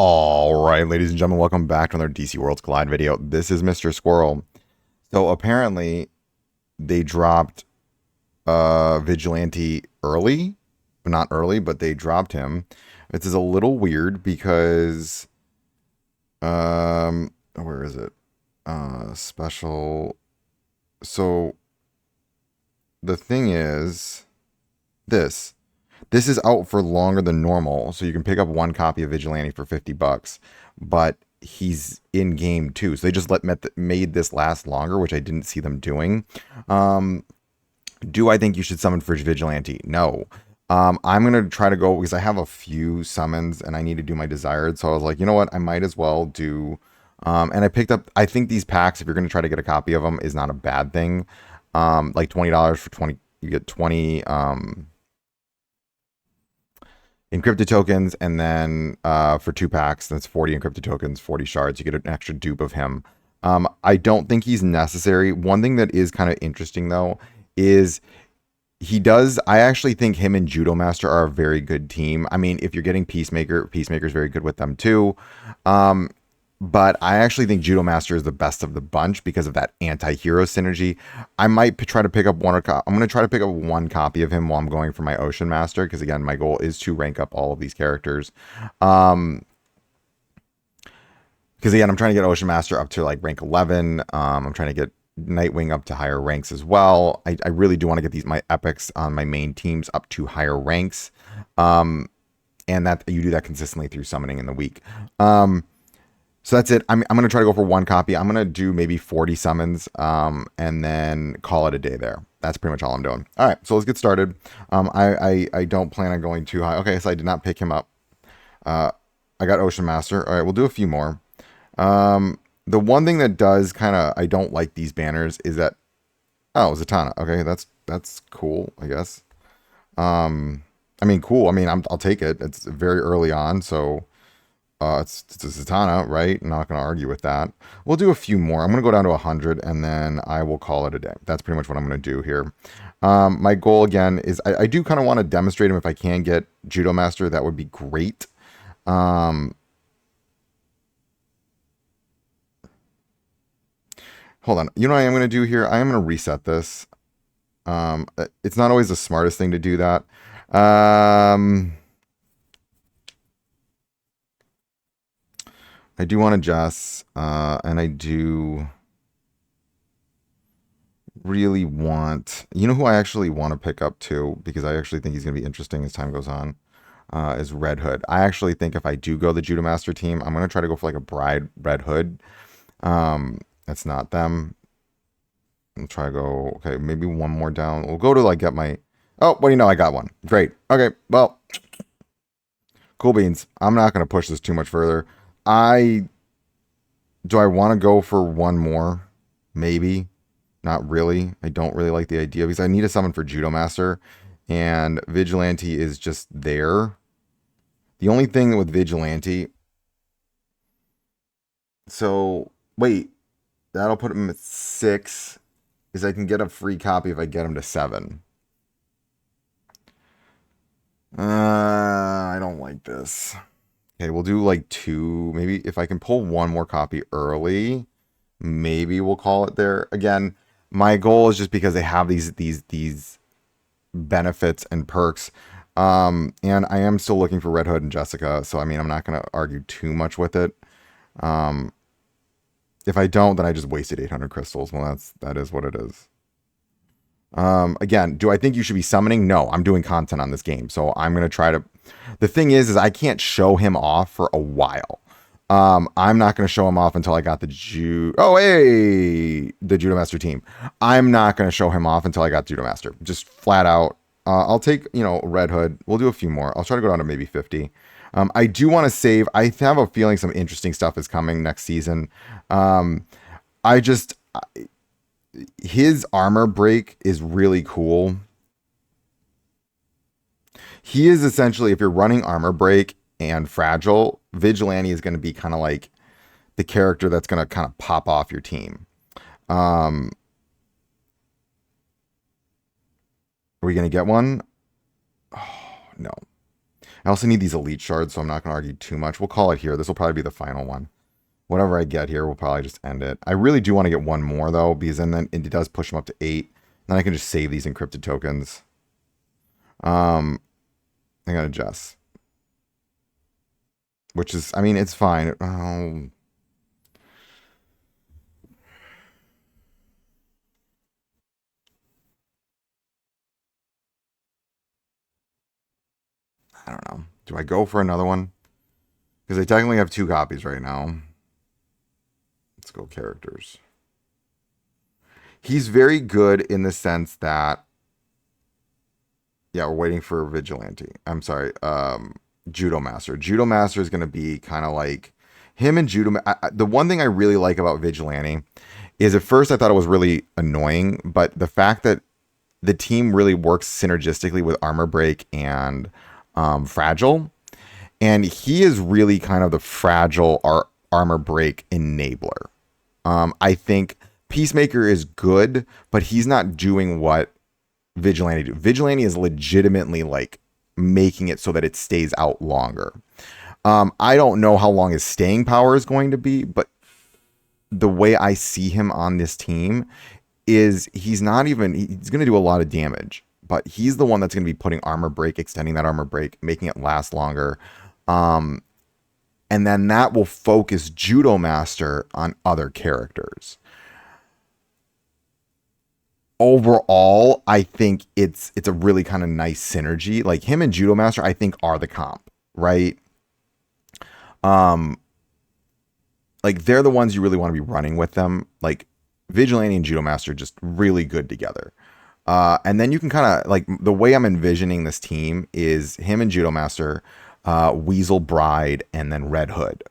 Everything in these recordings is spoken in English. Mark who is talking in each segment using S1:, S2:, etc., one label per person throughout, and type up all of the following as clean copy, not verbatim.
S1: All right, ladies and gentlemen, welcome back to another DC Worlds Collide video. This is Mr. Squirrel. So apparently they dropped Vigilante early. Not early, but they dropped him. This is a little weird because where is it? Special. So the thing is this. This is out for longer than normal, so you can pick up one copy of Vigilante for $50, but he's in game too. So they just made this last longer, which I didn't see them doing. Do I think you should summon for Vigilante? No. I'm gonna try to go because I have a few summons and I need to do my desired. So I was like, you know what, I might as well do. And I picked up. I think these packs, if you're gonna try to get a copy of them, is not a bad thing. Like $20 for 20, you get 20. Encrypted tokens, and then for 2 packs, that's 40 encrypted tokens, 40 shards. You get an extra dupe of him. I don't think he's necessary. One thing that is kind of interesting, though, is I actually think him and Judo Master are a very good team. I mean, if you're getting Peacemaker's very good with them, too. But I actually think Judo Master is the best of the bunch because of that anti-hero synergy. I might try to pick up I'm going to try to pick up one copy of him while I'm going for my Ocean Master, because again, my goal is to rank up all of these characters. Because again, I'm trying to get Ocean Master up to like rank 11. I'm trying to get Nightwing up to higher ranks as well. I really do want to get my epics on my main teams up to higher ranks. And that you do that consistently through summoning in the week. So that's it. I'm going to try to go for one copy. I'm going to do maybe 40 summons and then call it a day there. That's pretty much all I'm doing. All right, so let's get started. I don't plan on going too high. Okay, so I did not pick him up. I got Ocean Master. All right, we'll do a few more. The one thing that does kind of, I don't like these banners is that, oh, Zatanna. Okay, that's cool, I guess. I mean, cool. I mean, I'll take it. It's very early on, so... it's a Zatanna, right? I'm not going to argue with that. We'll do a few more. I'm going to go down to 100, and then I will call it a day. That's pretty much what I'm going to do here. My goal, again, is I do kind of want to demonstrate him. If I can get Judo Master, that would be great. Hold on. You know what I am going to do here? I am going to reset this. It's not always the smartest thing to do that. I do want to Jess, and I do really want... You know who I actually want to pick up too, because I actually think he's going to be interesting as time goes on, is Red Hood. I actually think if I do go the Judo Master team, I'm going to try to go for like a Bride Red Hood. That's not them. I'll try to go... Okay, maybe one more down. We'll go to like get my... Oh, what do you know? I got one. Great. Okay, well... Cool beans. I'm not going to push this too much further. Do I want to go for one more? Maybe. Not really. I don't really like the idea because I need a summon for Judo Master, and Vigilante is just there. The only thing with Vigilante... So, wait. That'll put him at 6, because I can get a free copy if I get him to 7. I don't like this. Okay, we'll do like 2. Maybe if I can pull one more copy early, maybe we'll call it there. Again, my goal is just because they have these benefits and perks. And I am still looking for Red Hood and Jessica, so I mean, I'm not going to argue too much with it. If I don't, then I just wasted 800 crystals. Well, that is what it is. Again, do I think you should be summoning? No, I'm doing content on this game, so I'm going to try to... The thing is I can't show him off for a while. I'm not going to show him off until I got the the Judo Master team. I'm not going to show him off until I got Judo Master. Just flat out. I'll take, Red Hood. We'll do a few more. I'll try to go down to maybe 50. I do want to save. I have a feeling some interesting stuff is coming next season. His armor break is really cool. He is essentially, if you're running armor break and fragile, Vigilante is going to be kind of like the character that's going to kind of pop off your team. Are we going to get one? Oh, no. I also need these elite shards, so I'm not going to argue too much. We'll call it here. This will probably be the final one. Whatever I get here, we'll probably just end it. I really do want to get one more, though, because then it does push them up to 8. Then I can just save these encrypted tokens. I got to adjust. Which is, I mean, it's fine. Oh, I don't know. Do I go for another one? Because I technically have 2 copies right now. Let's go characters. He's very good in the sense that, yeah, we're waiting for Vigilante. I'm sorry, Judo Master. Judo Master is going to be kind of like him and Judo. The one thing I really like about Vigilante is at first I thought it was really annoying, but the fact that the team really works synergistically with Armor Break and Fragile, and he is really kind of the Fragile Armor Break enabler. I think Peacemaker is good, but he's not doing what Vigilante do. Vigilante is legitimately like making it so that it stays out longer. I don't know how long his staying power is going to be, but the way I see him on this team is he's going to do a lot of damage, but he's the one that's going to be putting armor break, extending that armor break, making it last longer. And then that will focus Judo Master on other characters. Overall, I think it's a really kind of nice synergy. Like him and Judo Master, I think are the comp, right? Like they're the ones you really want to be running with them. Like Vigilante and Judo Master are just really good together. And then you can kind of like the way I'm envisioning this team is him and Judo Master, Weasel Bride, and then Red Hood.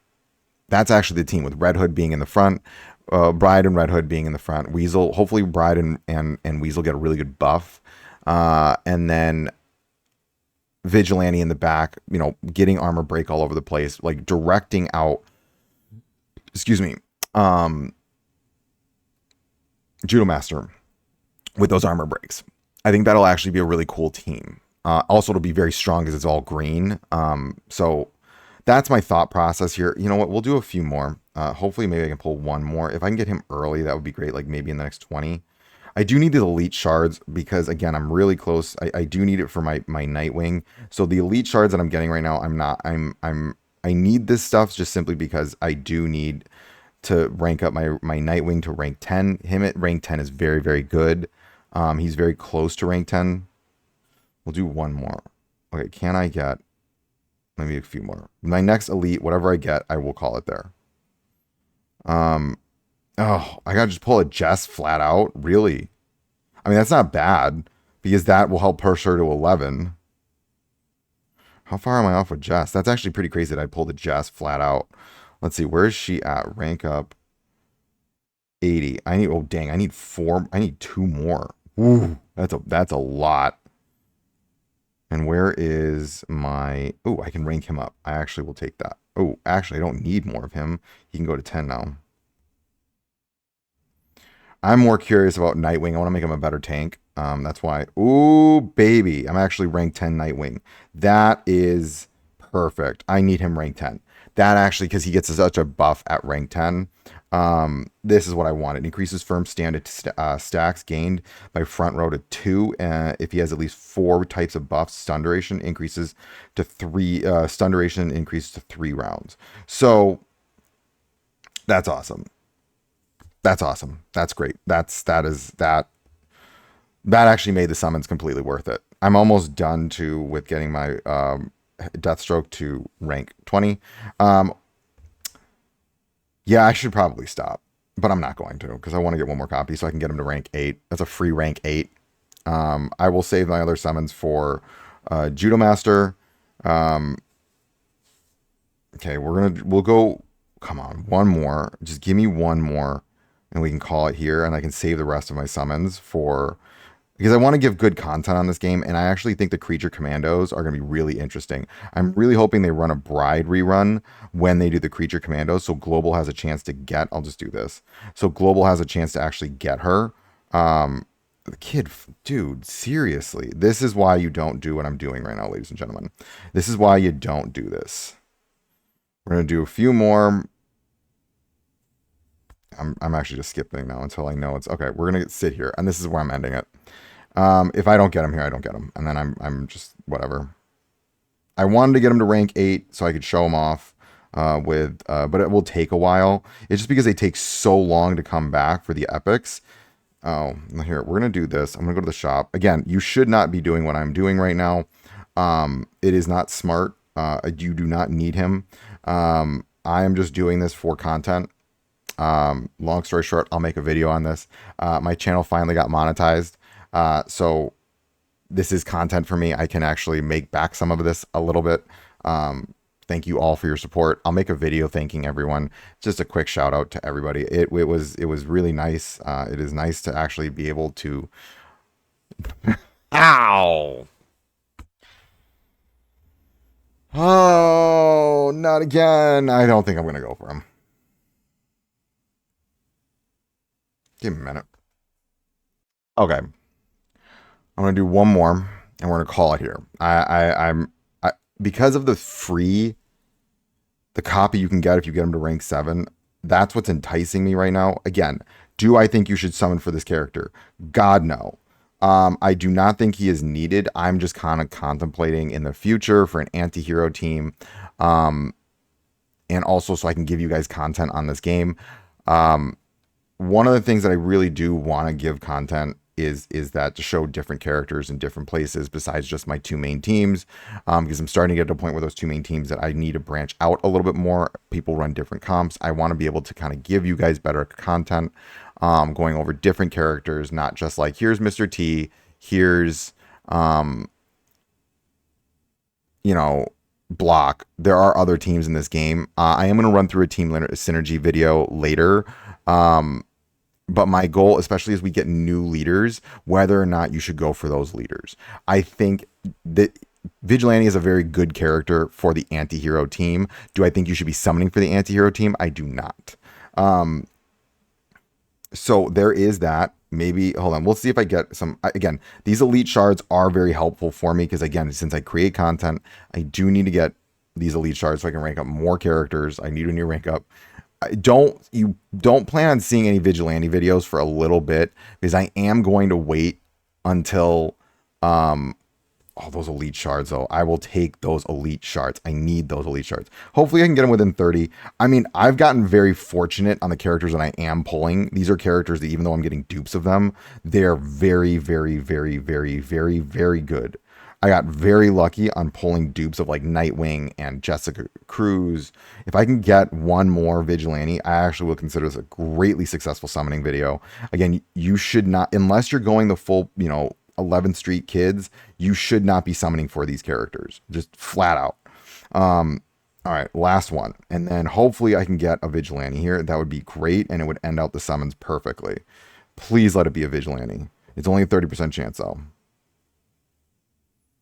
S1: That's actually the team with Red Hood being in the front, Bride and Red Hood being in the front. Weasel, hopefully Bride and Weasel get a really good buff. And then Vigilante in the back, you know, getting armor break all over the place, like directing out, Judo Master with those armor breaks. I think that'll actually be a really cool team. Also, it'll be very strong because it's all green. So that's my thought process here. You know what? We'll do a few more. Hopefully, maybe I can pull one more. If I can get him early, that would be great. Like maybe in the next 20. I do need the elite shards because again, I'm really close. I do need it for my Nightwing. So the elite shards that I'm getting right now, I need this stuff just simply because I do need to rank up my Nightwing to rank 10. Him at rank 10 is very, very good. He's very close to rank 10. We'll do one more. Okay, can I get maybe a few more? My next elite, whatever I get, I will call it there. Oh, I gotta just pull a Jess flat out? Really? I mean, that's not bad, because that will help push her to 11. How far am I off with Jess? That's actually pretty crazy that I pulled a Jess flat out. Let's see, where is she at? Rank up 80. I need, oh dang, I need 2 more. Ooh, that's a lot. And where is my, oh, I can rank him up. I actually will take that. Oh, actually, I don't need more of him. He can go to 10 now. I'm more curious about Nightwing. I want to make him a better tank. That's why. Ooh, baby. I'm actually ranked 10 Nightwing. That is perfect. I need him ranked 10. That actually, because he gets such a buff at rank 10. This is what I want. It increases firm stand stacks gained by front row to 2. If he has at least 4 types of buffs, stun duration increases to 3. Stun duration increases to 3 rounds. So that's awesome. That's awesome. That's great. That actually made the summons completely worth it. I'm almost done with getting my Deathstroke to rank 20. Yeah, I should probably stop, but I'm not going to because I want to get one more copy so I can get him to rank 8. That's a free rank 8. I will save my other summons for Judo Master. Okay, we'll go. Come on, one more. Just give me one more. And we can call it here, and I can save the rest of my summons because I want to give good content on this game, and I actually think the Creature Commandos are going to be really interesting. I'm really hoping they run a Bride rerun when they do the Creature Commandos, so Global has a chance to get, I'll just do this. So Global has a chance to actually get her. The kid, dude, seriously. This is why you don't do what I'm doing right now, ladies and gentlemen. This is why you don't do this. We're going to do a few more. I'm actually just skipping now until I know it's okay. We're going to sit here, and this is where I'm ending it. If I don't get him here, I don't get him. And then I'm just whatever. I wanted to get him to rank 8 so I could show him off but it will take a while. It's just because they take so long to come back for the epics. Oh, here, we're going to do this. I'm going to go to the shop. Again, you should not be doing what I'm doing right now. It is not smart. You do not need him. I am just doing this for content. Long story short, I'll make a video on this. My channel finally got monetized. So this is content for me. I can actually make back some of this a little bit. Thank you all for your support. I'll make a video thanking everyone. Just a quick shout out to everybody. It was really nice. It is nice to actually be able to. Ow! Oh, not again. I don't think I'm gonna go for him. Give me a minute. Okay, I'm gonna do one more, and we're gonna call it here. I'm because of the copy you can get if you get him to rank 7. That's what's enticing me right now. Again, do I think you should summon for this character? God, no. I do not think he is needed. I'm just kind of contemplating in the future for an anti-hero team. And also so I can give you guys content on this game. One of the things that I really do want to give content is that to show different characters in different places besides just my 2 main teams, because I'm starting to get to a point where those 2 main teams that I need to branch out a little bit more. People run different comps. I want to be able to kind of give you guys better content, going over different characters, not just like here's Mr. T, here's you know, block. There are other teams in this game. I am going to run through a team synergy video later. But my goal, especially as we get new leaders, whether or not you should go for those leaders. I think that Vigilante is a very good character for the anti-hero team. Do I think you should be summoning for the anti-hero team? I do not. So there is that. Maybe, hold on, we'll see if I get some. Again, these elite shards are very helpful for me because, again, since I create content, I do need to get these elite shards so I can rank up more characters. I need a new rank up. You don't plan on seeing any Vigilante videos for a little bit because I am going to wait until all those elite shards, though. I will take those elite shards. I need those elite shards. Hopefully I can get them within 30. I mean, I've gotten very fortunate on the characters that I am pulling. These are characters that even though I'm getting dupes of them, they're very, very, very, very, very, very good. I got very lucky on pulling dupes of like Nightwing and Jessica Cruz. If I can get one more Vigilante, I actually will consider this a greatly successful summoning video. Again, you should not, unless you're going the full, 11th Street Kids, you should not be summoning for these characters. Just flat out. All right, last one. And then hopefully I can get a Vigilante here. That would be great, and it would end out the summons perfectly. Please let it be a Vigilante. It's only a 30% chance, though.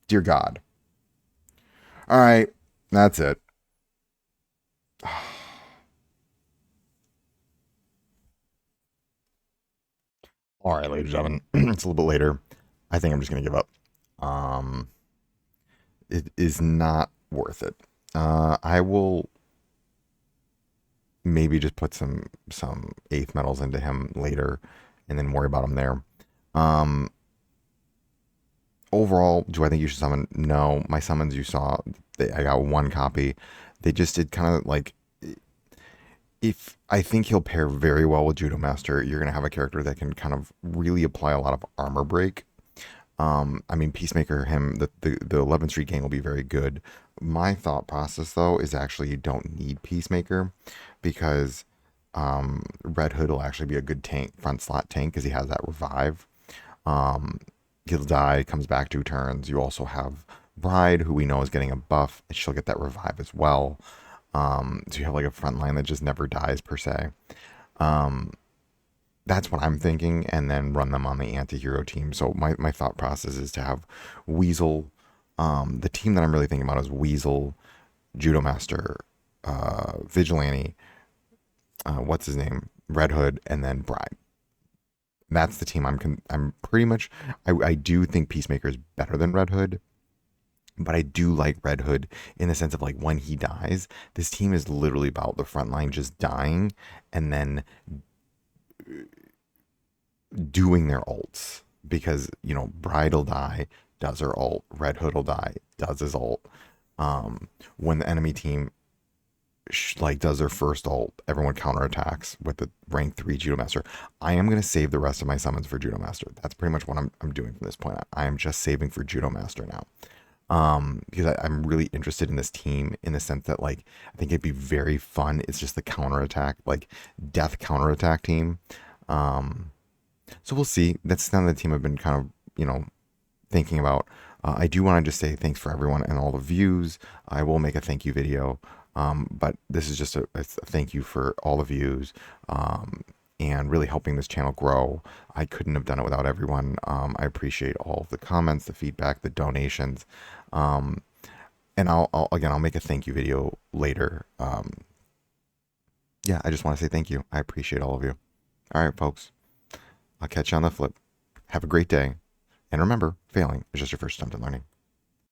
S1: Dear God. All right, that's it. All right, ladies and gentlemen, it's a little bit later. I think I'm just gonna give up. It is not worth it. I will maybe just put some 8th medals into him later, and then worry about him there. Overall, do I think you should summon? No. My summons you saw, I got 1 copy. They just did kind of like, if I think he'll pair very well with Judo Master. You're gonna have a character that can kind of really apply a lot of armor break. I mean, Peacemaker, the 11th Street gang will be very good. My thought process, though, is actually you don't need Peacemaker because Red Hood will actually be a good tank, front slot tank, because he has that revive. He'll die, comes back 2 turns. You also have Bride, who we know is getting a buff, and she'll get that revive as well. So you have like a front line that just never dies, per se. That's what I'm thinking, and then run them on the anti-hero team. So my thought process is to have Weasel. The team that I'm really thinking about is Weasel, Judo Master, Vigilante, what's his name? Red Hood, and then Bride. That's the team I'm pretty much. I do think Peacemaker is better than Red Hood, but I do like Red Hood in the sense of like when he dies, this team is literally about the front line just dying and then doing their ults because Bride will die, does her ult. Red Hood will die, does his ult. When the enemy team like does their first ult, everyone counterattacks with the rank 3 Judo Master. I am going to save the rest of my summons for Judo Master. That's pretty much what I'm doing from this point on. I am just saving for Judo Master now. Because I'm really interested in this team in the sense that like I think it'd be very fun. It's just the counterattack, like death counterattack team. So we'll see. That's kind of the team I've been kind of, thinking about. I do want to just say thanks for everyone and all the views. I will make a thank you video. But this is just a thank you for all the views and really helping this channel grow. I couldn't have done it without everyone. I appreciate all of the comments, the feedback, the donations. And I'll make a thank you video later. Yeah, I just want to say thank you. I appreciate all of you. All right, folks. I'll catch you on the flip. Have a great day. And remember, failing is just your first attempt at learning.